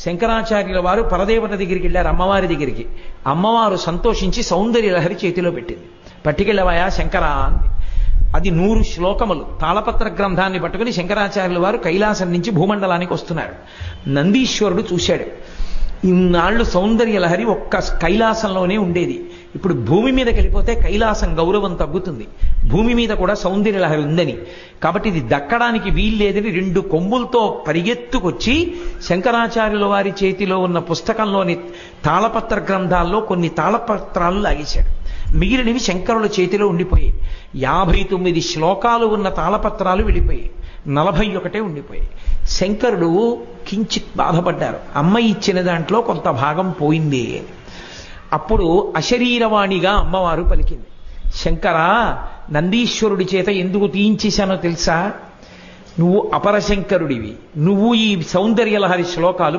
శంకరాచార్యుల వారు పరదేవత దగ్గరికి వెళ్ళారు, అమ్మవారి దగ్గరికి. అమ్మవారు సంతోషించి సౌందర్యలహరి చేతిలో పెట్టింది. పట్టుకెళ్ళవయా శంకరా అంది. అది 100 శ్లోకములు తాళపత్ర గ్రంథాన్ని పట్టుకుని శంకరాచార్యుల వారు కైలాసం నుంచి భూమండలానికి వస్తున్నారు. నందీశ్వరుడు చూశాడు. ఇన్నాళ్ళు సౌందర్యలహరి ఒక్క కైలాసంలోనే ఉండేది. ఇప్పుడు భూమి మీదకి వెళ్ళిపోతే కైలాసం గౌరవం తగ్గుతుంది, భూమి మీద కూడా సౌందర్యలహరి ఉందని. కాబట్టి ఇది దక్కడానికి వీల్లేదని 2 కొమ్ములతో పరిగెత్తుకొచ్చి శంకరాచార్యుల వారి చేతిలో ఉన్న పుస్తకంలోని తాళపత్ర గ్రంథాల్లో కొన్ని తాళపత్రాలు లాగేశాడు. మిగిలినవి శంకరుల చేతిలో ఉండిపోయాయి. 59 శ్లోకాలు ఉన్న తాళపత్రాలు వెళ్ళిపోయాయి, 41 ఉండిపోయాయి. శంకరుడు కించిత్ బాధపడ్డారు, అమ్మ ఇచ్చిన దాంట్లో కొంత భాగం పోయింది. అప్పుడు అశరీరవాణిగా అమ్మవారు పలికింది, శంకరా, నందీశ్వరుడి చేత ఎందుకు తీయించేశానో తెలుసా? నువ్వు అపరశంకరుడివి, నువ్వు ఈ సౌందర్యలహరి శ్లోకాలు